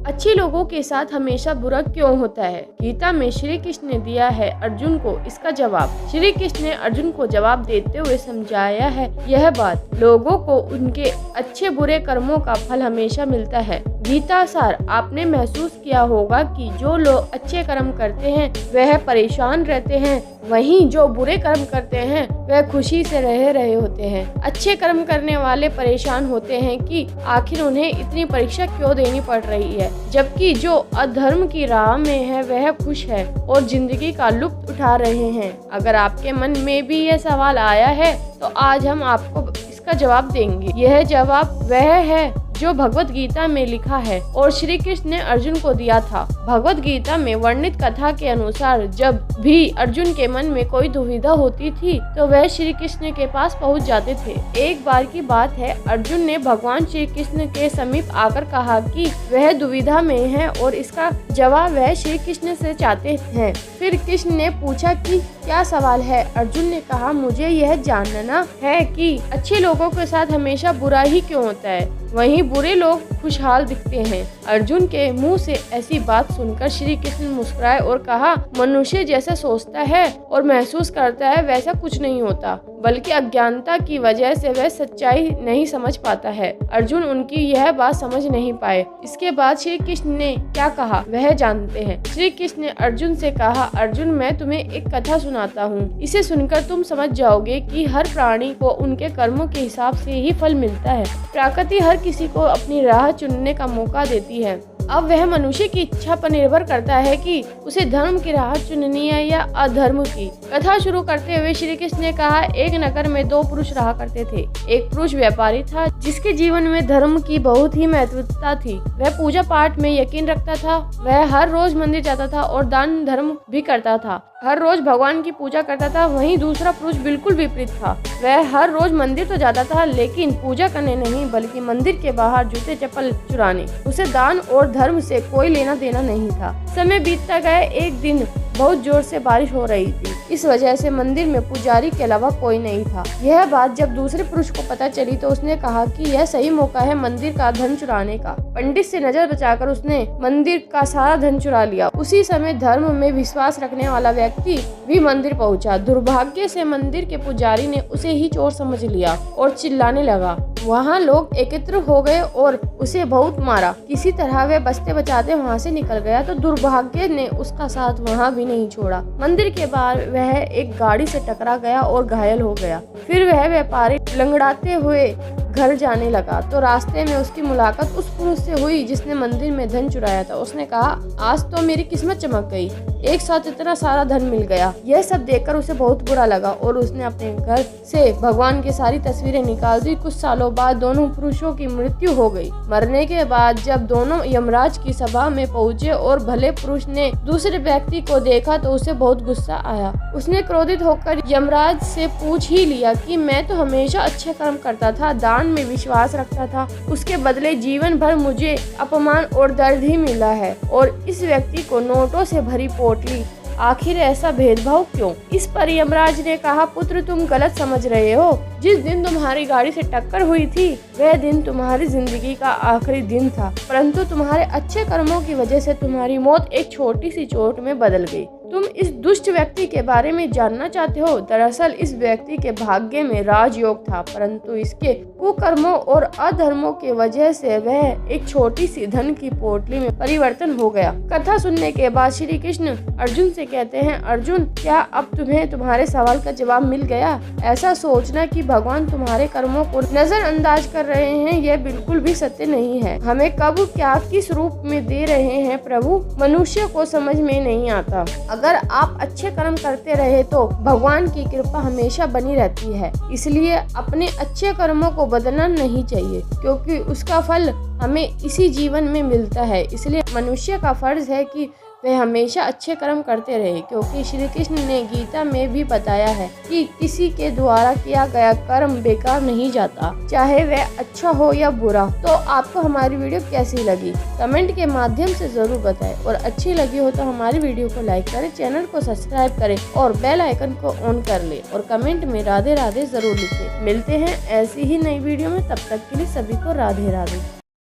अच्छे लोगों के साथ हमेशा बुरा क्यों होता है? गीता में श्री कृष्ण ने दिया है अर्जुन को इसका जवाब। श्री कृष्ण ने अर्जुन को जवाब देते हुए समझाया है यह बात, लोगों को उनके अच्छे बुरे कर्मों का फल हमेशा मिलता है। गीता सार, आपने महसूस किया होगा कि जो लोग अच्छे कर्म करते हैं वह परेशान रहते हैं, वहीं जो बुरे कर्म करते हैं वह खुशी से रह रहे होते हैं। अच्छे कर्म करने वाले परेशान होते हैं कि आखिर उन्हें इतनी परीक्षा क्यों देनी पड़ रही है, जबकि जो अधर्म की राह में है वह खुश है और जिंदगी का लुत्फ उठा रहे हैं। अगर आपके मन में भी यह सवाल आया है तो आज हम आपको इसका जवाब देंगे। यह जवाब वह है जो भगवत गीता में लिखा है और श्री कृष्ण ने अर्जुन को दिया था। भगवत गीता में वर्णित कथा के अनुसार जब भी अर्जुन के मन में कोई दुविधा होती थी तो वह श्री कृष्ण के पास पहुंच जाते थे। एक बार की बात है, अर्जुन ने भगवान श्री कृष्ण के समीप आकर कहा कि वह दुविधा में है और इसका जवाब वह श्री कृष्ण से चाहते हैं। फिर कृष्ण ने पूछा कि क्या सवाल है? अर्जुन ने कहा, मुझे यह जानना है कि अच्छे लोगों के साथ हमेशा बुरा ही क्यों होता है, वहीं बुरे लोग खुशहाल दिखते हैं। अर्जुन के मुंह से ऐसी बात सुनकर श्री कृष्ण मुस्कुराए और कहा, मनुष्य जैसा सोचता है और महसूस करता है वैसा कुछ नहीं होता, बल्कि अज्ञानता की वजह से वह सच्चाई नहीं समझ पाता है। अर्जुन उनकी यह बात समझ नहीं पाए। इसके बाद श्री कृष्ण ने क्या कहा वह जानते हैं। श्री कृष्ण ने अर्जुन से कहा, अर्जुन मैं तुम्हें एक कथा सुनाता हूँ, इसे सुनकर तुम समझ जाओगे कि हर प्राणी को उनके कर्मों के हिसाब से ही फल मिलता है। प्रकृति हर किसी को अपनी राह चुनने का मौका देती है। अब वह मनुष्य की इच्छा पर निर्भर करता है कि उसे धर्म की राह चुननी है या अधर्म की। कथा शुरू करते हुए श्री कृष्ण ने कहा, एक नगर में दो पुरुष रहा करते थे। एक पुरुष व्यापारी था जिसके जीवन में धर्म की बहुत ही महत्वता थी। वह पूजा पाठ में यकीन रखता था, वह हर रोज मंदिर जाता था और दान धर्म भी करता था, हर रोज भगवान की पूजा करता था। वहीं दूसरा पुरुष बिल्कुल विपरीत था, वह हर रोज मंदिर तो जाता था लेकिन पूजा करने नहीं बल्कि मंदिर के बाहर जूते चप्पल चुराने। उसे दान और धर्म से कोई लेना देना नहीं था। समय बीतता गया। एक दिन बहुत जोर से बारिश हो रही थी, इस वजह से मंदिर में पुजारी के अलावा कोई नहीं था। यह बात जब दूसरे पुरुष को पता चली तो उसने कहा कि यह सही मौका है मंदिर का धन चुराने का। पंडित से नजर बचाकर उसने मंदिर का सारा धन चुरा लिया। उसी समय धर्म में विश्वास रखने वाला व्यक्ति भी मंदिर पहुंचा। दुर्भाग्य से मंदिर के पुजारी ने उसे ही चोर समझ लिया और चिल्लाने लगा। वहाँ लोग एकत्र हो गए और उसे बहुत मारा। किसी तरह वह बचते बचाते वहाँ से निकल गया तो दुर्भाग्य ने उसका साथ वहाँ भी नहीं छोड़ा। मंदिर के बाहर वह एक गाड़ी से टकरा गया और घायल हो गया। फिर वह व्यापारी लंगड़ाते हुए घर जाने लगा तो रास्ते में उसकी मुलाकात उस पुरुष से हुई जिसने मंदिर में धन चुराया था। उसने कहा, आज तो मेरी किस्मत चमक गई, एक साथ इतना सारा धन मिल गया। यह सब देखकर उसे बहुत बुरा लगा और उसने अपने घर से भगवान की सारी तस्वीरें निकाल दी। कुछ सालों बाद दोनों पुरुषों की मृत्यु हो गई। मरने के बाद जब दोनों यमराज की सभा में पहुँचे और भले पुरुष ने दूसरे व्यक्ति को देखा तो उसे बहुत गुस्सा आया। उसने क्रोधित होकर यमराज से पूछ ही लिया कि मैं तो हमेशा अच्छे कर्म करता था, दान में विश्वास रखता था, उसके बदले जीवन भर मुझे अपमान और दर्द ही मिला है और इस व्यक्ति को नोटों से भरी पोटली, आखिर ऐसा भेदभाव क्यों? इस पर यमराज ने कहा, पुत्र तुम गलत समझ रहे हो। जिस दिन तुम्हारी गाड़ी से टक्कर हुई थी वह दिन तुम्हारी जिंदगी का आखिरी दिन था, परंतु तुम्हारे अच्छे कर्मों की वजह से तुम्हारी मौत एक छोटी सी चोट में बदल गई। तुम इस दुष्ट व्यक्ति के बारे में जानना चाहते हो? दरअसल इस व्यक्ति के भाग्य में राजयोग था, परंतु इसके कुकर्मों और अधर्मों के वजह से वह एक छोटी सी धन की पोटली में परिवर्तन हो गया। कथा सुनने के बाद श्री कृष्ण अर्जुन से कहते हैं, अर्जुन क्या अब तुम्हें तुम्हारे सवाल का जवाब मिल गया? ऐसा सोचना कि भगवान तुम्हारे कर्मों को नजरअंदाज कर रहे हैं यह बिल्कुल भी सत्य नहीं है। हमें कब क्या किस रूप में दे रहे हैं प्रभु मनुष्य को समझ में नहीं आता। अगर आप अच्छे कर्म करते रहे तो भगवान की कृपा हमेशा बनी रहती है, इसलिए अपने अच्छे कर्मों को बदलना नहीं चाहिए क्योंकि उसका फल हमें इसी जीवन में मिलता है। इसलिए मनुष्य का फर्ज है कि वह हमेशा अच्छे कर्म करते रहे, क्योंकि श्री कृष्ण ने गीता में भी बताया है कि किसी के द्वारा किया गया कर्म बेकार नहीं जाता, चाहे वह अच्छा हो या बुरा। तो आपको हमारी वीडियो कैसी लगी कमेंट के माध्यम से जरूर बताएं और अच्छी लगी हो तो हमारी वीडियो को लाइक करें, चैनल को सब्सक्राइब करें और बेल आइकन को ऑन कर लें और कमेंट में राधे राधे जरूर लिखें। मिलते हैं ऐसी ही नई वीडियो में, तब तक के लिए सभी को राधे राधे।